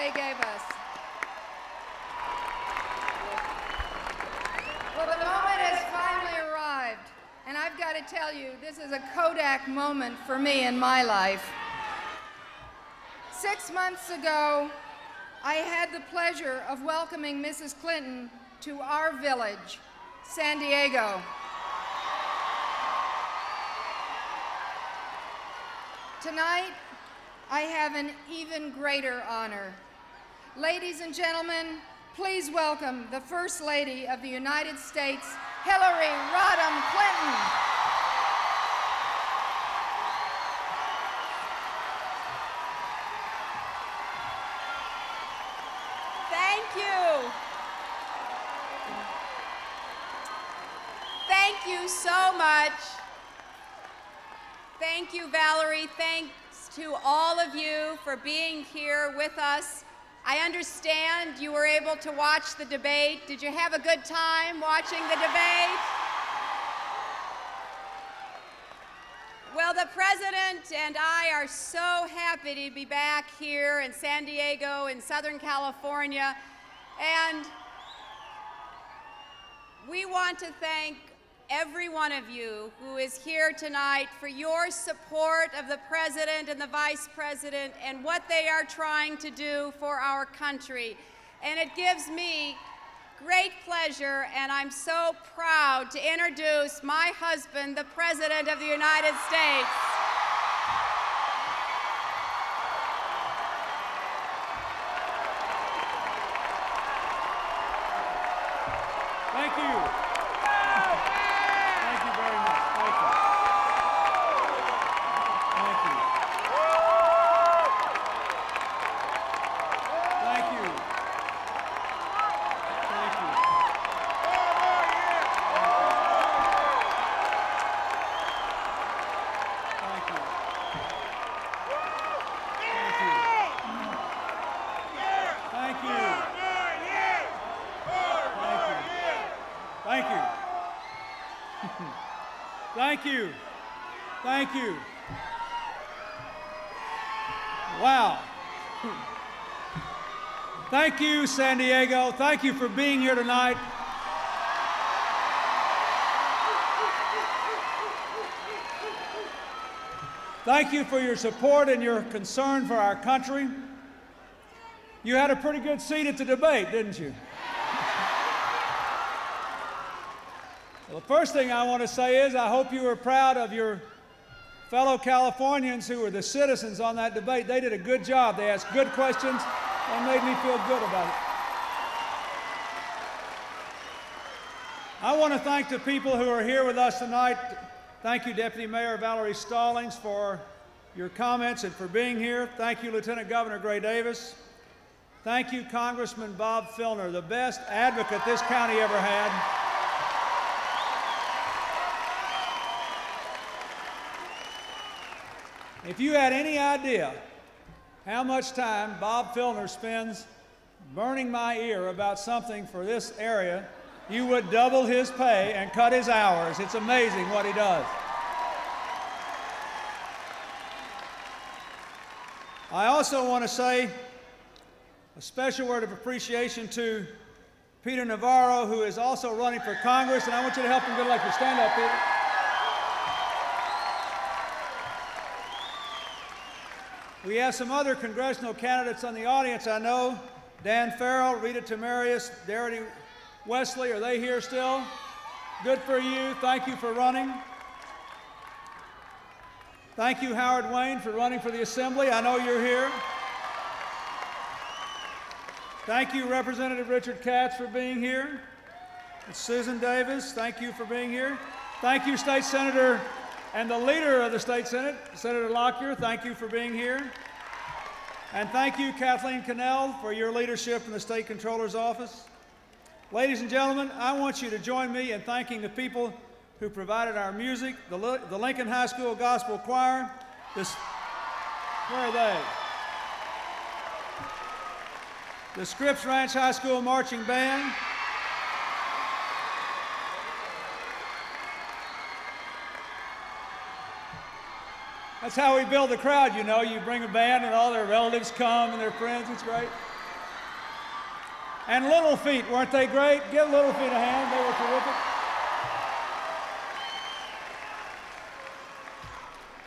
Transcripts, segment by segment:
they gave us. Well, the moment has finally arrived, and I've got to tell you, this is a Kodak moment for me in my life. 6 months ago, I had the pleasure of welcoming Mrs. Clinton to our village, San Diego. Tonight, I have an even greater honor. Ladies and gentlemen, please welcome the First Lady of the United States, Hillary Rodham Clinton. Thank you. Thank you so much. Thank you, Valerie. Thanks to all of you for being here with us. I understand you were able to watch the debate. Did you have a good time watching the debate? Well, the President and I are so happy to be back here in San Diego in Southern California, and we want to thank every one of you who is here tonight for your support of the President and the Vice President and what they are trying to do for our country. And it gives me great pleasure, and I'm so proud to introduce my husband, the President of the United States. Thank you. Thank you very much. Thank you. Thank you. Thank you. Thank you. Thank you. Thank you. Thank you. Thank you. Thank you. Thank you. Wow. Thank you, San Diego. Thank you for being here tonight. Thank you for your support and your concern for our country. You had a pretty good seat at the debate, didn't you? Well, the first thing I want to say is I hope you were proud of your fellow Californians who were the citizens on that debate. They did a good job. They asked good questions and made me feel good about it. I want to thank the people who are here with us tonight. Thank you, Deputy Mayor Valerie Stallings, for your comments and for being here. Thank you, Lieutenant Governor Gray Davis. Thank you, Congressman Bob Filner, the best advocate this county ever had. If you had any idea how much time Bob Filner spends burning my ear about something for this area, you would double his pay and cut his hours. It's amazing what he does. I also want to say a special word of appreciation to Peter Navarro, who is also running for Congress, and I want you to help him get elected. Stand up, Peter. We have some other congressional candidates in the audience, I know. Dan Farrell, Rita Tamarius, Darity Wesley, are they here still? Good for you. Thank you for running. Thank you, Howard Wayne, for running for the Assembly. I know you're here. Thank you, Representative Richard Katz, for being here. And Susan Davis, thank you for being here. Thank you, State Senator and the leader of the State Senate, Senator Lockyer, thank you for being here. And thank you, Kathleen Cannell, for your leadership in the State Controller's Office. Ladies and gentlemen, I want you to join me in thanking the people who provided our music, the Lincoln High School Gospel Choir. Where are they? The Scripps Ranch High School Marching Band. That's how we build the crowd, you know. You bring a band and all their relatives come and their friends. It's great. And Little Feet, weren't they great? Give Little Feet a hand, they were terrific.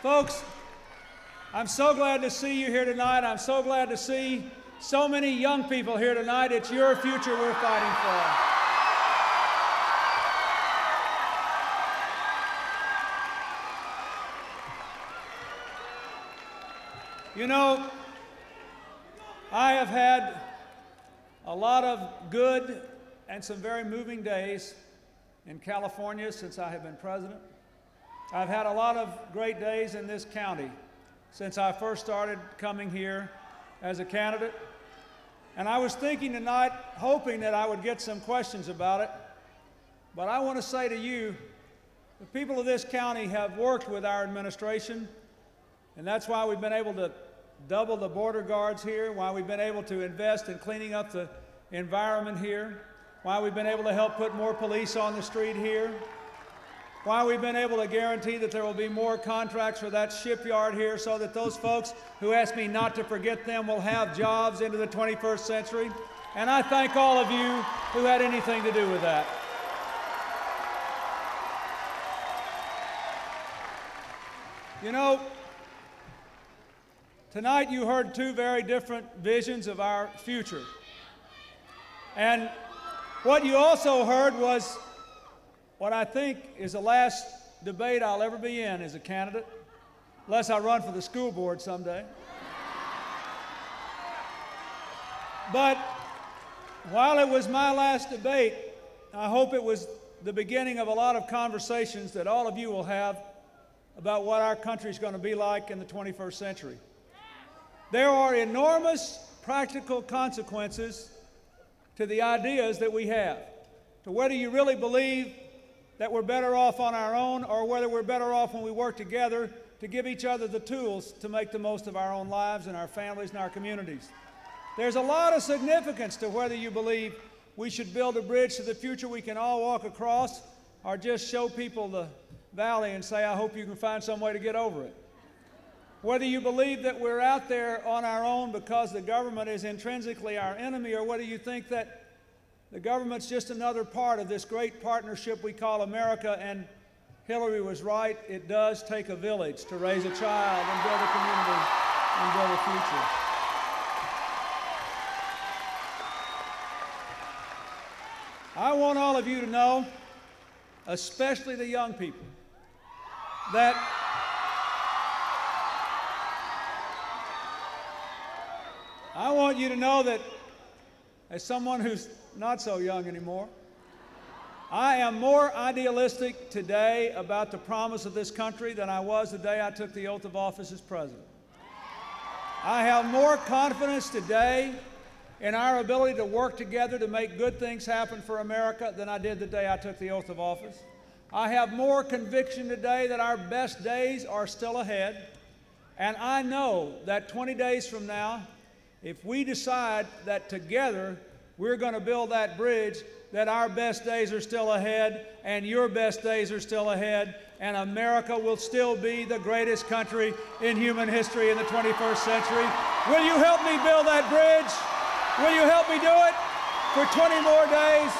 Folks, I'm so glad to see you here tonight. I'm so glad to see so many young people here tonight. It's your future we're fighting for. You know, I have had a lot of good and some very moving days in California since I have been president. I've had a lot of great days in this county since I first started coming here as a candidate. And I was thinking tonight, hoping that I would get some questions about it. But I want to say to you, the people of this county have worked with our administration, and that's why we've been able to double the border guards here, why we've been able to invest in cleaning up the environment here, why we've been able to help put more police on the street here, why we've been able to guarantee that there will be more contracts for that shipyard here so that those folks who ask me not to forget them will have jobs into the 21st century. And I thank all of you who had anything to do with that. You know, tonight you heard two very different visions of our future. And what you also heard was what I think is the last debate I'll ever be in as a candidate, unless I run for the school board someday. But while it was my last debate, I hope it was the beginning of a lot of conversations that all of you will have about what our country is going to be like in the 21st century. There are enormous practical consequences to the ideas that we have, to whether you really believe that we're better off on our own or whether we're better off when we work together to give each other the tools to make the most of our own lives and our families and our communities. There's a lot of significance to whether you believe we should build a bridge to the future we can all walk across or just show people the valley and say, I hope you can find some way to get over it. Whether you believe that we're out there on our own because the government is intrinsically our enemy, or whether you think that the government's just another part of this great partnership we call America, and Hillary was right, it does take a village to raise a child and build a community and build a future. I want all of you to know, especially the young people, that I want you to know that as someone who's not so young anymore, I am more idealistic today about the promise of this country than I was the day I took the oath of office as president. I have more confidence today in our ability to work together to make good things happen for America than I did the day I took the oath of office. I have more conviction today that our best days are still ahead, and I know that 20 days from now, if we decide that together we're going to build that bridge, that our best days are still ahead and your best days are still ahead, and America will still be the greatest country in human history in the 21st century. Will you help me build that bridge? Will you help me do it for 20 more days?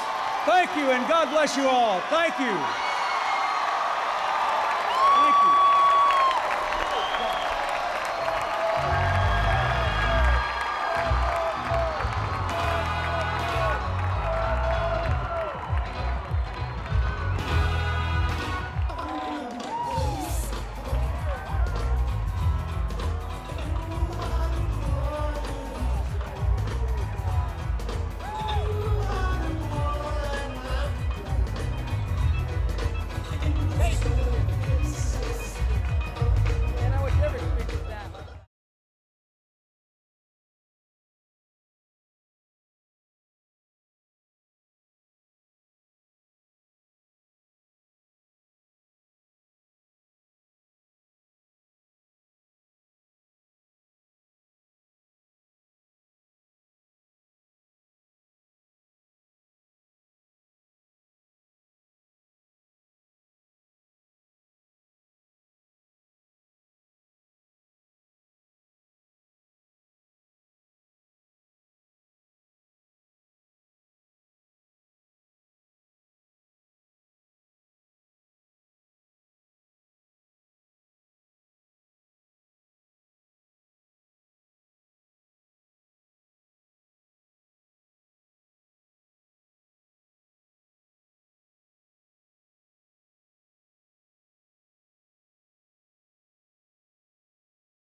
Thank you, and God bless you all. Thank you.